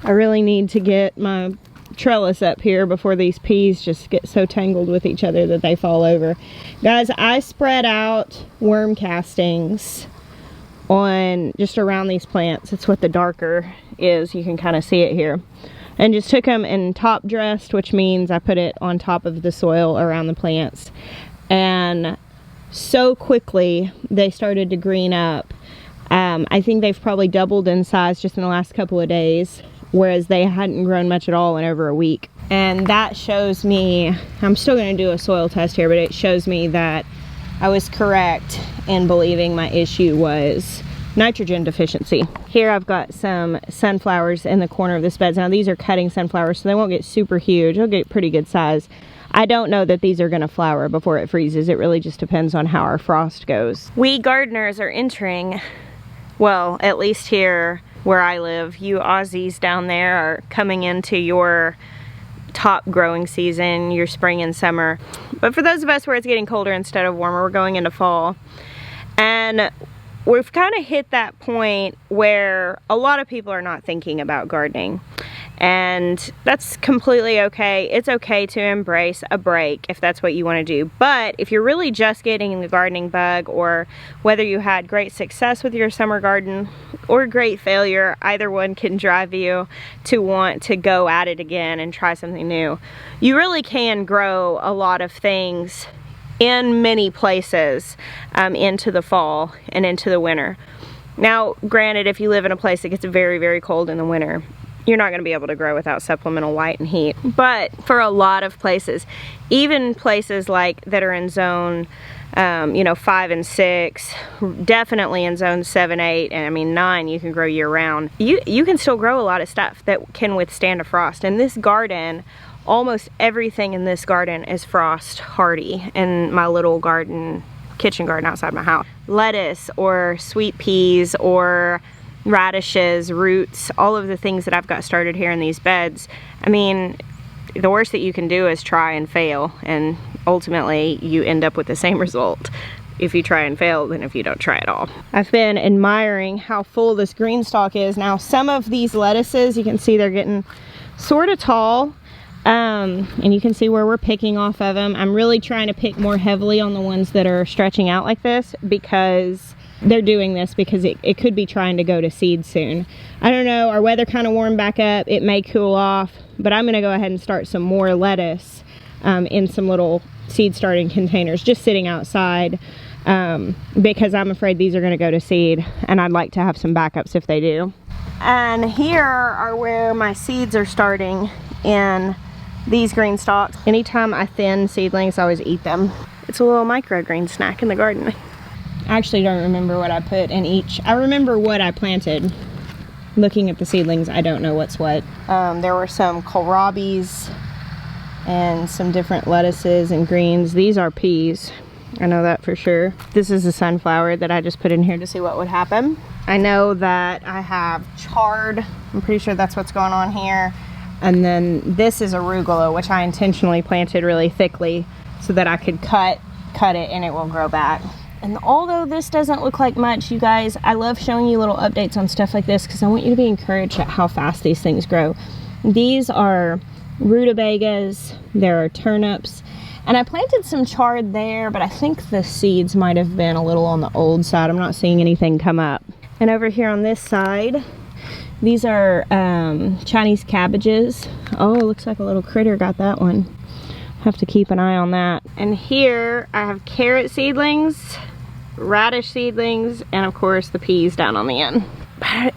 I really need to get my trellis up here before these peas just get so tangled with each other that they fall over. Guys, I spread out worm castings on just around these plants. It's what the darker is. You can kind of see it here. And just took them and top dressed, which means I put it on top of the soil around the plants. And so quickly they started to green up. I think they've probably doubled in size just in the last couple of days, whereas they hadn't grown much at all in over a week. And that shows me, I'm still going to do a soil test here, but it shows me that I was correct in believing my issue was nitrogen deficiency. Here I've got some sunflowers in the corner of this bed. Now these are cutting sunflowers, so they won't get super huge. They'll get pretty good size. I don't know that these are going to flower before it freezes. It really just depends on how our frost goes. We gardeners are entering, well, at least here where I live, you Aussies down there are coming into your top growing season, your spring and summer. But for those of us where it's getting colder instead of warmer, we're going into fall. And we've kind of hit that point where a lot of people are not thinking about gardening. And that's completely okay. It's okay to embrace a break if that's what you want to do. But if you're really just getting the gardening bug, or whether you had great success with your summer garden or great failure, either one can drive you to want to go at it again and try something new. You really can grow a lot of things in many places into the fall and into the winter. Now, granted, if you live in a place that gets very, very cold in the winter, you're not going to be able to grow without supplemental light and heat. But for a lot of places, even places like that are in zone 5 and 6, definitely in zone 7, 8, and I mean 9, you can grow year round. You can still grow a lot of stuff that can withstand a frost. And this garden, almost everything in this garden is frost hardy in my little garden, kitchen garden outside my house. Lettuce or sweet peas or radishes, roots, all of the things that I've got started here in these beds. I mean, the worst that you can do is try and fail, and ultimately you end up with the same result if you try and fail than if you don't try at all. I've been admiring how full this Greenstalk is. Now, some of these lettuces, you can see they're getting sort of tall, and you can see where we're picking off of them. I'm really trying to pick more heavily on the ones that are stretching out like this, because they're doing this because it could be trying to go to seed soon. I don't know, our weather kind of warmed back up. It may cool off, but I'm going to go ahead and start some more lettuce in some little seed starting containers just sitting outside, because I'm afraid these are going to go to seed, and I'd like to have some backups if they do. And here are where my seeds are starting in these green stalks. Anytime I thin seedlings, I always eat them. It's a little microgreen snack in the garden. I actually don't remember what I put in each. I remember what I planted. Looking at the seedlings, I don't know what's what. There were some kohlrabis and some different lettuces and greens. These are peas. I know that for sure. This is a sunflower that I just put in here to see what would happen. I know that I have chard. I'm pretty sure that's what's going on here. And then this is arugula, which I intentionally planted really thickly so that I could cut it and it will grow back. And although this doesn't look like much, you guys, I love showing you little updates on stuff like this because I want you to be encouraged at how fast these things grow. These are rutabagas, there are turnips, and I planted some chard there, but I think the seeds might have been a little on the old side. I'm not seeing anything come up. And over here on this side, these are Chinese cabbages. Oh, looks like a little critter got that one. Have to keep an eye on that. And here I have carrot seedlings, radish seedlings, and of course the peas down on the end. But,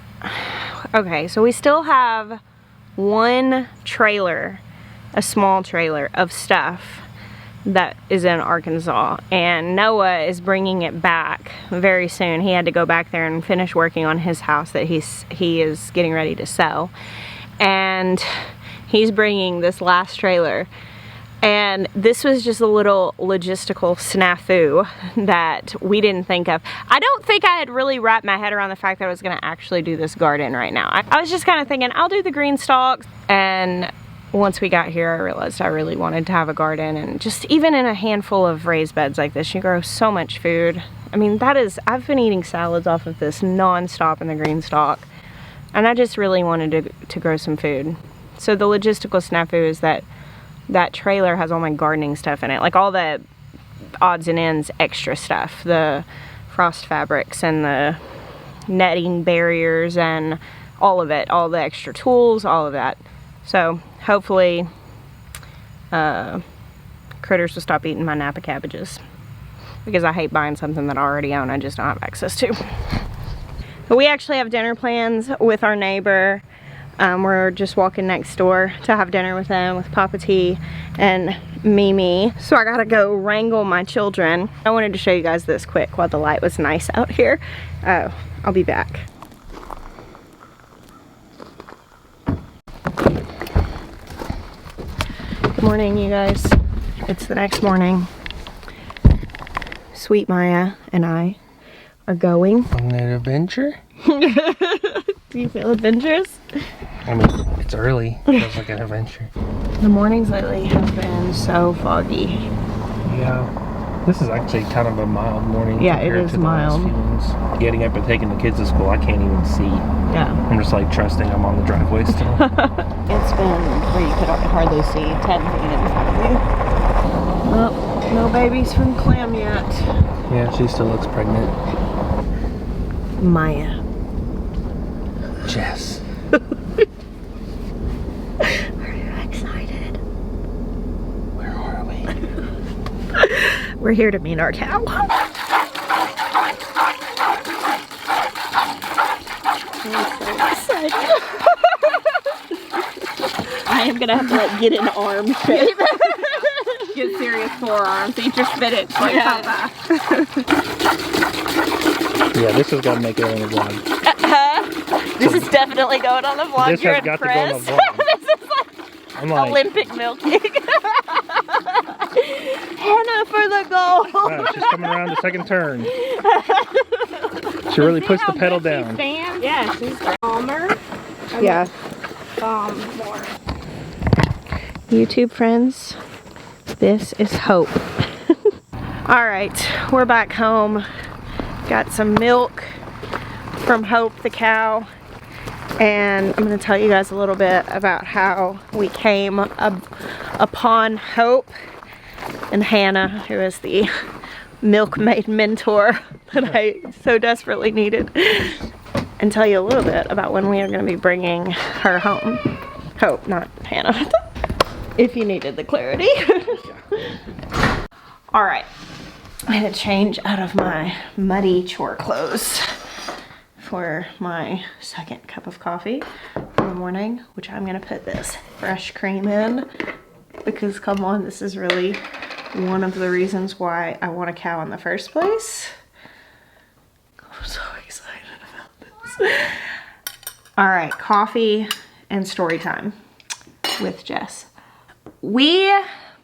okay, so we still have one trailer, a small trailer of stuff that is in Arkansas, and Noah is bringing it back very soon. He had to go back there and finish working on his house that he is getting ready to sell, and he's bringing this last trailer. And this was just a little logistical snafu that we didn't think of. I don't think I had really wrapped my head around the fact that I was going to actually do this garden right now. I was just kind of thinking, I'll do the green stalks. And once we got here, I realized I really wanted to have a garden. And just even in a handful of raised beds like this, you grow so much food. I mean, I've been eating salads off of this non-stop in the green stalk. And I just really wanted to grow some food. So the logistical snafu is that trailer has all my gardening stuff in it, like all the odds and ends extra stuff, the frost fabrics and the netting barriers and all of it, all the extra tools, all of that. So hopefully critters will stop eating my Napa cabbages, because I hate buying something that I already own I just don't have access to. But we actually have dinner plans with our neighbor. We're just walking next door to have dinner with them, with Papa T and Mimi. So I gotta go wrangle my children. I wanted to show you guys this quick while the light was nice out here. Oh, I'll be back. Good morning, you guys. It's the next morning. Sweet Maya and I are going on an adventure. Do you feel adventurous? I mean, it's early. It feels like an adventure. The mornings lately have been so foggy. Yeah. This is actually kind of a mild morning. Yeah, it is mild. Getting up and taking the kids to school, I can't even see. Yeah. I'm just like trusting I'm on the driveway still. It's been where you could hardly see 10 feet in front of you. Well, no babies from Clem yet. Yeah, she still looks pregnant. Maya. Jess. Are you excited? Where are we? We're here to meet our cow. I'm so excited. I am gonna have to like get an arm shape. Get serious forearms, eat your spinach like Papa. Yeah, this has got to make it on the vlog. This is definitely going on the vlog. This You're has got impressed. to go on the vlog. This is like Olympic milking. Hannah for the goal. Wow, she's coming around the second turn. She really puts the pedal down. Yeah, she's calmer. Yeah. More. YouTube friends, this is Hope. All right, we're back home. Got some milk from Hope the cow, and I'm going to tell you guys a little bit about how we came upon Hope and Hannah, who is the milkmaid mentor that I so desperately needed, and tell you a little bit about when we are going to be bringing her home. Hope, not Hannah, if you needed the clarity. All right. I had to change out of my muddy chore clothes for my second cup of coffee in the morning, which I'm gonna put this fresh cream in, because come on, this is really one of the reasons why I want a cow in the first place. I'm so excited about this. All right, coffee and story time with Jess. We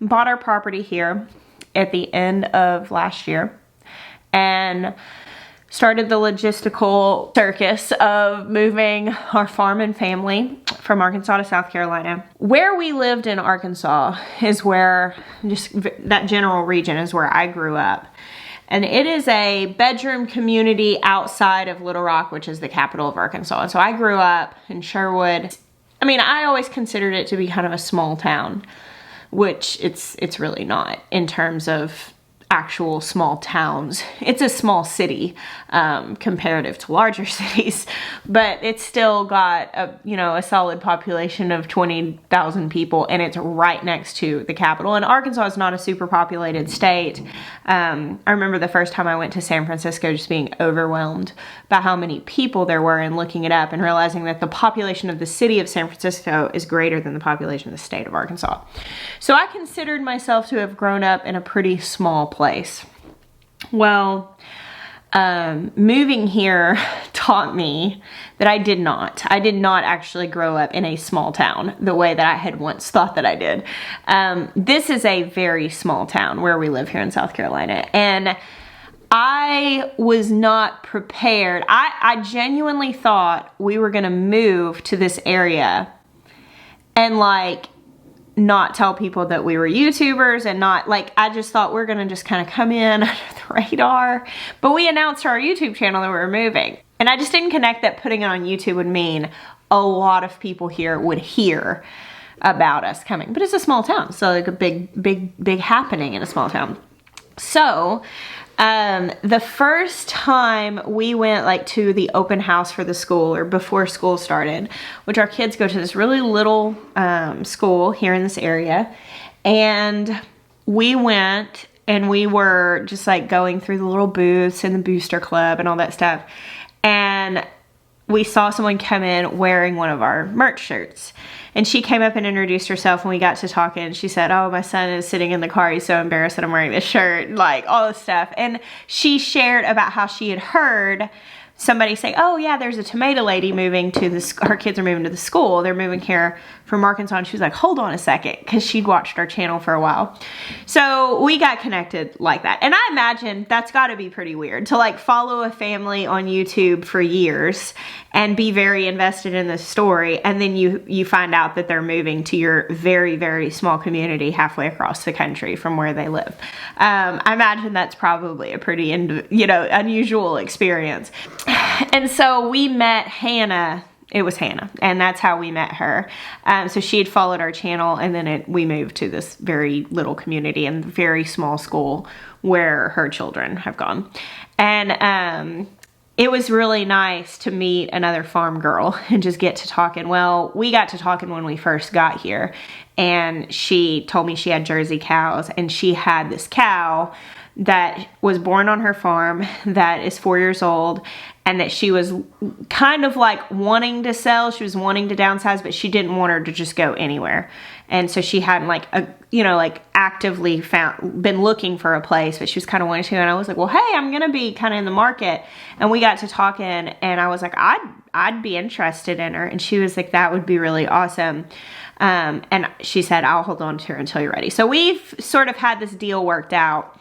bought our property here at the end of last year and started the logistical circus of moving our farm and family from Arkansas to South Carolina. Where we lived in Arkansas is where, just that general region is where I grew up. And it is a bedroom community outside of Little Rock, which is the capital of Arkansas. And so I grew up in Sherwood. I mean, I always considered it to be kind of a small town, which it's really not in terms of actual small towns. It's a small city comparative to larger cities, but it's still got a solid population of 20,000 people, and it's right next to the capital. And Arkansas is not a super populated state. I remember the first time I went to San Francisco just being overwhelmed by how many people there were, and looking it up and realizing that the population of the city of San Francisco is greater than the population of the state of Arkansas. So I considered myself to have grown up in a pretty small place. Well, moving here taught me that I did not actually grow up in a small town the way that I had once thought that I did. This is a very small town where we live here in South Carolina, and I was not prepared. I genuinely thought we were gonna move to this area and like not tell people that we were YouTubers, and not like, I just thought we're gonna just kind of come in under the radar. But we announced to our YouTube channel that we were moving. And I just didn't connect that putting it on YouTube would mean a lot of people here would hear about us coming. But it's a small town, so like a big happening in a small town. So the first time we went like to the open house for the school, or before school started, which our kids go to this really little school here in this area, and we went and we were just like going through the little booths and the booster club and all that stuff, and we saw someone come in wearing one of our merch shirts. And she came up and introduced herself, and we got to talking, and she said, oh, my son is sitting in the car. He's so embarrassed that I'm wearing this shirt, like all this stuff. And she shared about how she had heard somebody say, oh yeah, there's a tomato lady moving to this, her kids are moving to the school. They're moving here from Arkansas. And she was like, hold on a second, because she'd watched our channel for a while. So we got connected like that. And I imagine that's got to be pretty weird to like follow a family on YouTube for years and be very invested in the story. And then you find out that they're moving to your very, very small community halfway across the country from where they live. I imagine that's probably a pretty, unusual experience. And so we met Hannah. It was Hannah, and that's how we met her. So she had followed our channel, and then we moved to this very little community and very small school where her children have gone. And it was really nice to meet another farm girl and just get to talking. Well, we got to talking when we first got here, and she told me she had Jersey cows, and she had this cow that was born on her farm that is 4 years old, and that she was kind of like wanting to sell. She was wanting to downsize, but she didn't want her to just go anywhere. And so she hadn't actively been looking for a place, but she was kind of wanting to. And I was like, well, hey, I'm going to be kind of in the market. And we got to talking, and I was like, I'd be interested in her. And she was like, that would be really awesome. And she said, I'll hold on to her until you're ready. So we've sort of had this deal worked out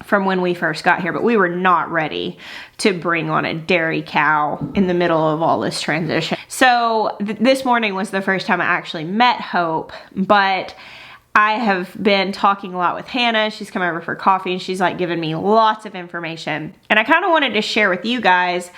from when we first got here, but we were not ready to bring on a dairy cow in the middle of all this transition. So this morning was the first time I actually met Hope, but I have been talking a lot with Hannah. She's come over for coffee, and she's like giving me lots of information. And I kind of wanted to share with you guys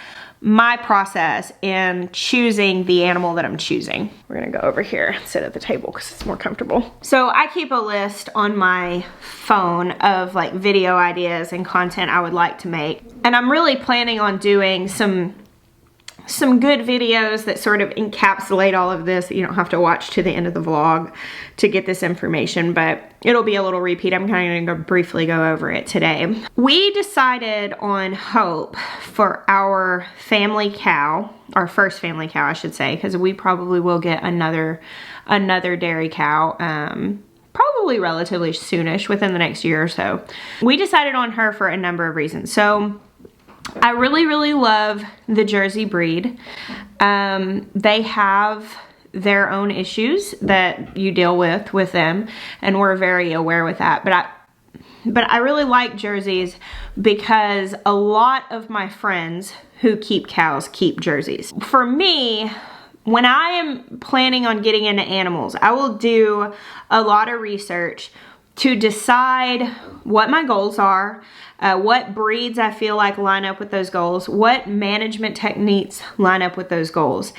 my process in choosing the animal that I'm choosing. We're gonna go over here and sit at the table because it's more comfortable. So I keep a list on my phone of like video ideas and content I would like to make. And I'm really planning on doing some good videos that sort of encapsulate all of this. You don't have to watch to the end of the vlog to get this information, but it'll be a little repeat. I'm kind of going to briefly go over it today. We decided on Hope for our family cow, our first family cow, I should say, because we probably will get another dairy cow, probably relatively soonish, within the next year or so. We decided on her for a number of reasons. So I really, really love the Jersey breed. They have their own issues that you deal with them, and we're very aware with that. But I really like Jerseys because a lot of my friends who keep cows keep Jerseys. For me, when I am planning on getting into animals, I will do a lot of research to decide what my goals are, what breeds I feel like line up with those goals, what management techniques line up with those goals.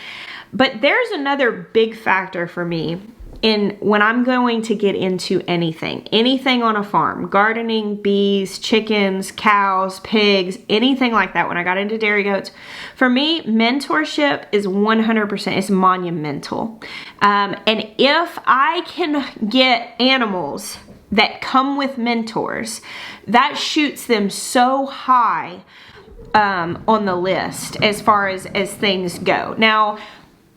But there's another big factor for me in when I'm going to get into anything on a farm, gardening, bees, chickens, cows, pigs, anything like that. When I got into dairy goats, for me, mentorship is 100%, it's monumental. And if I can get animals that come with mentors, that shoots them so high on the list as far as things go. Now,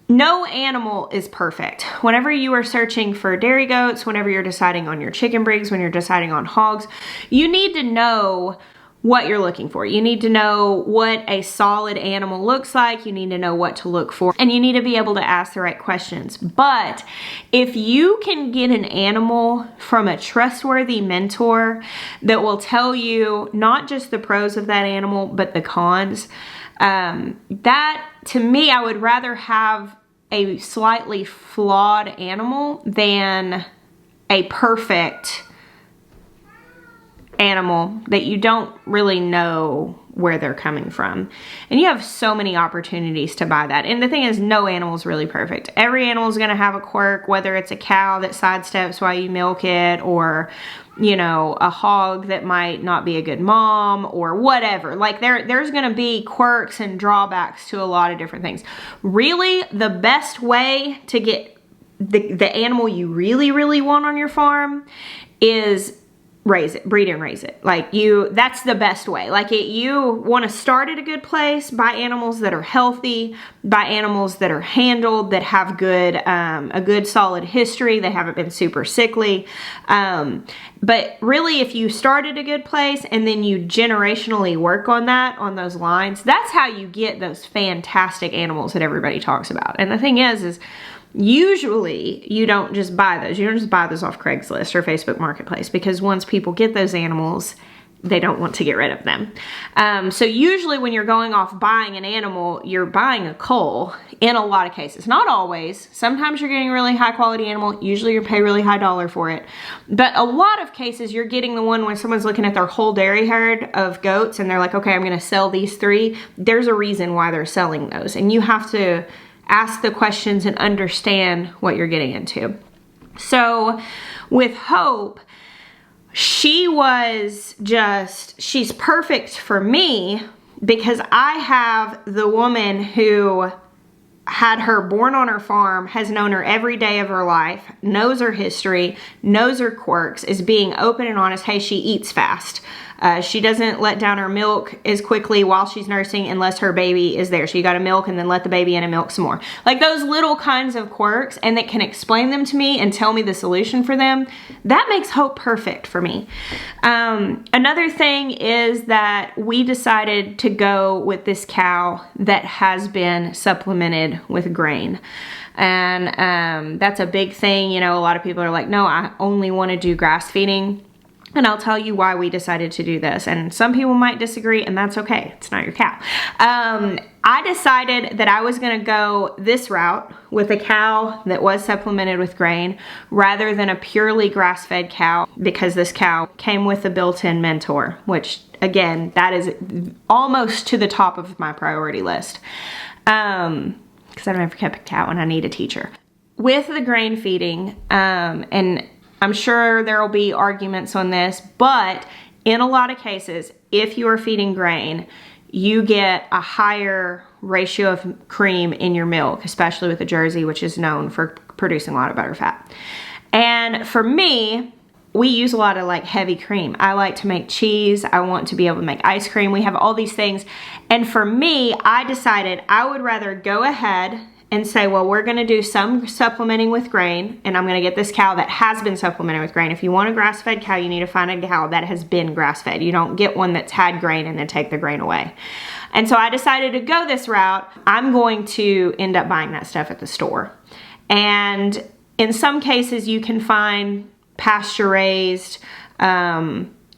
no animal is perfect. Whenever you are searching for dairy goats, whenever you're deciding on your chicken breeds, when you're deciding on hogs, you need to know what you're looking for. You need to know what a solid animal looks like. You need to know what to look for, and you need to be able to ask the right questions. But if you can get an animal from a trustworthy mentor that will tell you not just the pros of that animal, but the cons, that to me, I would rather have a slightly flawed animal than a perfect animal that you don't really know where they're coming from. And you have so many opportunities to buy that. And the thing is, no animal is really perfect. Every animal is going to have a quirk, whether it's a cow that sidesteps while you milk it, or, you know, a hog that might not be a good mom, or whatever. Like there's going to be quirks and drawbacks to a lot of different things. Really, the best way to get the animal you really, really want on your farm is raise it, breed and raise it. Like that's the best way. Like you want to start at a good place, buy animals that are healthy, buy animals that are handled, that have good, a good solid history. They haven't been super sickly. But really, if you start at a good place and then you generationally work on that, on those lines, that's how you get those fantastic animals that everybody talks about. And the thing is usually you don't just buy those. You don't just buy those off Craigslist or Facebook Marketplace, because once people get those animals, they don't want to get rid of them. So usually when you're going off buying an animal, you're buying a cull in a lot of cases. Not always. Sometimes you're getting a really high quality animal. Usually you pay really high dollar for it. But a lot of cases you're getting the one when someone's looking at their whole dairy herd of goats and they're like, okay, I'm going to sell these 3. There's a reason why they're selling those. And you have to ask the questions and understand what you're getting into. So with Hope, she's perfect for me because I have the woman who had her born on her farm, has known her every day of her life, knows her history, knows her quirks, is being open and honest. Hey, she eats fast. She doesn't let down her milk as quickly while she's nursing unless her baby is there. So you got to milk and then let the baby in and milk some more. Like those little kinds of quirks, and that can explain them to me and tell me the solution for them. That makes Hope perfect for me. Another thing is that we decided to go with this cow that has been supplemented with grain. And that's a big thing. You know, a lot of people are like, no, I only want to do grass feeding. And I'll tell you why we decided to do this. And some people might disagree, and that's okay. It's not your cow. I decided that I was going to go this route with a cow that was supplemented with grain rather than a purely grass-fed cow, because this cow came with a built-in mentor, which, again, that is almost to the top of my priority list. Because I've never kept a cow and I need a teacher. With the grain feeding, and I'm sure there will be arguments on this, but in a lot of cases, if you are feeding grain, you get a higher ratio of cream in your milk, especially with the Jersey, which is known for producing a lot of butterfat. And for me, we use a lot of like heavy cream. I like to make cheese. I want to be able to make ice cream. We have all these things. And for me, I decided I would rather go ahead and say, well, we're going to do some supplementing with grain, and I'm going to get this cow that has been supplemented with grain. If you want a grass-fed cow, you need to find a cow that has been grass-fed. You don't get one that's had grain and then take the grain away. And so I decided to go this route. I'm going to end up buying that stuff at the store. And in some cases, you can find pasture-raised,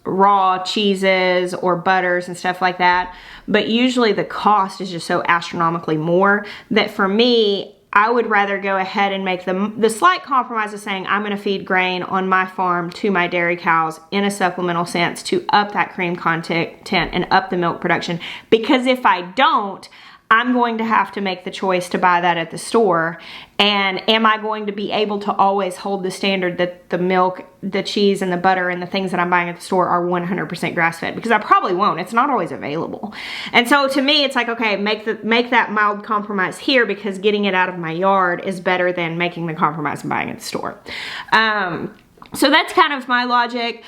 raw cheeses or butters and stuff like that, but usually the cost is just so astronomically more that for me, I would rather go ahead and make the slight compromise of saying I'm going to feed grain on my farm to my dairy cows in a supplemental sense to up that cream content and up the milk production, because if I don't, I'm going to have to make the choice to buy that at the store. And am I going to be able to always hold the standard that the milk, the cheese, and the butter and the things that I'm buying at the store are 100% grass-fed? Because I probably won't. It's not always available. And so to me, it's like, okay, make that mild compromise here, because getting it out of my yard is better than making the compromise and buying at the store. So that's kind of my logic.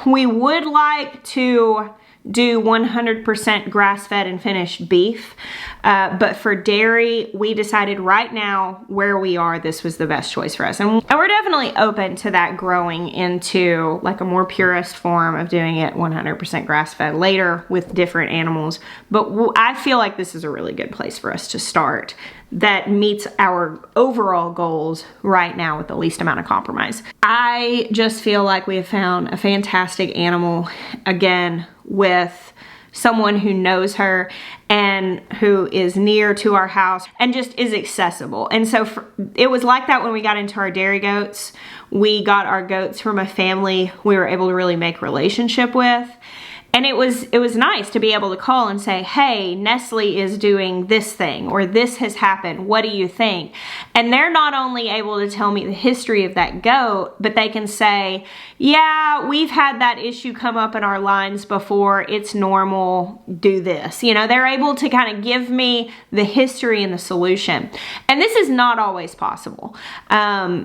We would like to do 100% grass-fed and finished beef, but for dairy, we decided right now where we are, this was the best choice for us. And we're definitely open to that growing into like a more purist form of doing it 100% grass-fed later with different animals. But I feel like this is a really good place for us to start that meets our overall goals right now with the least amount of compromise. I just feel like we have found a fantastic animal, again, with someone who knows her and who is near to our house and just is accessible. And so it was like that when we got into our dairy goats. We got our goats from a family we were able to really make relationship with. And it was nice to be able to call and say, hey, Nestle is doing this thing, or this has happened. What do you think? And they're not only able to tell me the history of that goat, but they can say, yeah, we've had that issue come up in our lines before. It's normal. Do this. You know, they're able to kind of give me the history and the solution. And this is not always possible.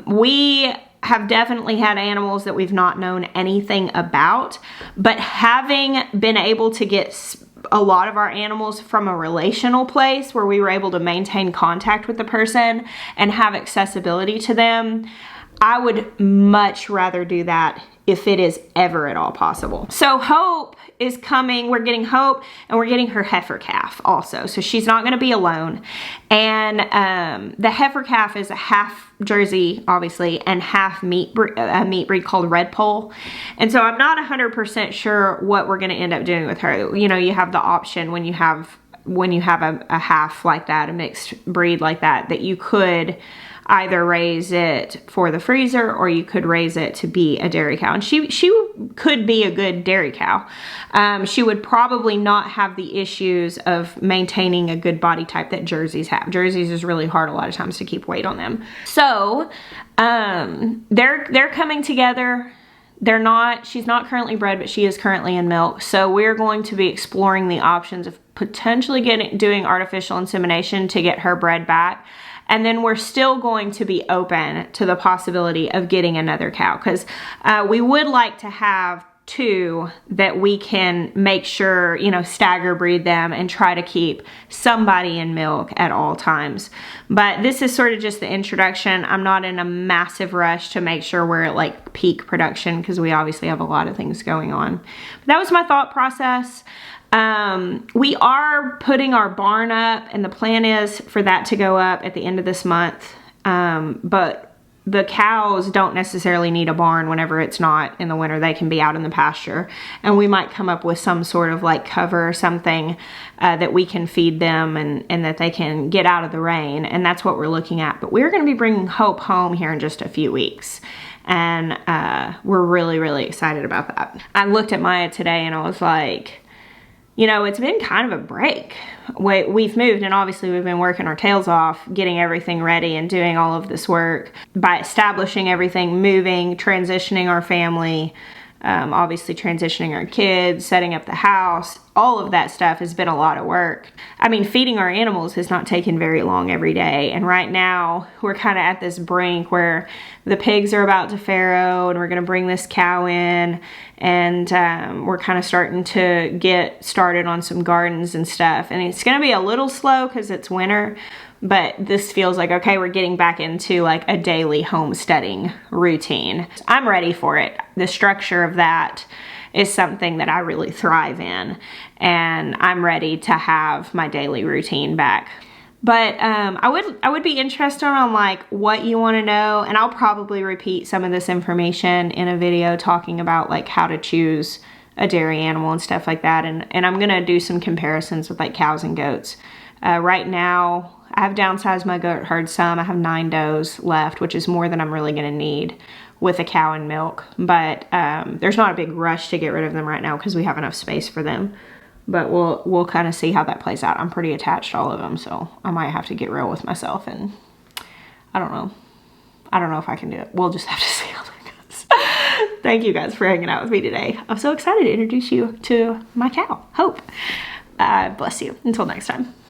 We have definitely had animals that we've not known anything about, but having been able to get a lot of our animals from a relational place where we were able to maintain contact with the person and have accessibility to them, I would much rather do that if it is ever at all possible. So Hope is coming. We're getting Hope, and we're getting her heifer calf also. So she's not going to be alone. And the heifer calf is a half Jersey, obviously, and half a meat breed called Red Pole. And so I'm not 100% sure what we're going to end up doing with her. You know, you have the option when you have a half like that, a mixed breed like that, that you could either raise it for the freezer or you could raise it to be a dairy cow. And she could be a good dairy cow. She would probably not have the issues of maintaining a good body type that Jerseys have. Jerseys is really hard a lot of times to keep weight on them. So they're coming together. She's not currently bred, but she is currently in milk. So we're going to be exploring the options of potentially doing artificial insemination to get her bred back. And then we're still going to be open to the possibility of getting another cow, because we would like to have two that we can make sure, you know, stagger breed them and try to keep somebody in milk at all times. But this is sort of just the introduction. I'm not in a massive rush to make sure we're at like peak production, because we obviously have a lot of things going on. But that was my thought process. We are putting our barn up, and the plan is for that to go up at the end of this month. But the cows don't necessarily need a barn whenever it's not in the winter. They can be out in the pasture, and we might come up with some sort of like cover or something that we can feed them and that they can get out of the rain. And that's what we're looking at. But we're going to be bringing Hope home here in just a few weeks. And we're really, really excited about that. I looked at Maya today and I was like, you know, it's been kind of a break. We've moved, and obviously we've been working our tails off, getting everything ready and doing all of this work by establishing everything, moving, transitioning our family, obviously transitioning our kids, setting up the house. All of that stuff has been a lot of work. I mean, feeding our animals has not taken very long every day. And right now we're kind of at this brink where the pigs are about to farrow, and we're going to bring this cow in, and we're kind of starting to get started on some gardens and stuff. And it's going to be a little slow because it's winter, but this feels like, okay, we're getting back into like a daily homesteading routine. I'm ready for it. The structure of that is something that I really thrive in, and I'm ready to have my daily routine back. But I would be interested on like what you want to know, and I'll probably repeat some of this information in a video talking about like how to choose a dairy animal and stuff like that. And I'm gonna do some comparisons with like cows and goats. Right now I have downsized my goat herd some. I have 9 does left, which is more than I'm really gonna need with a cow and milk. But there's not a big rush to get rid of them right now because we have enough space for them. But we'll kind of see how that plays out. I'm pretty attached to all of them, so I might have to get real with myself, and I don't know. I don't know if I can do it. We'll just have to see how that goes. Thank you guys for hanging out with me today. I'm so excited to introduce you to my cow, Hope. Bless you. Until next time.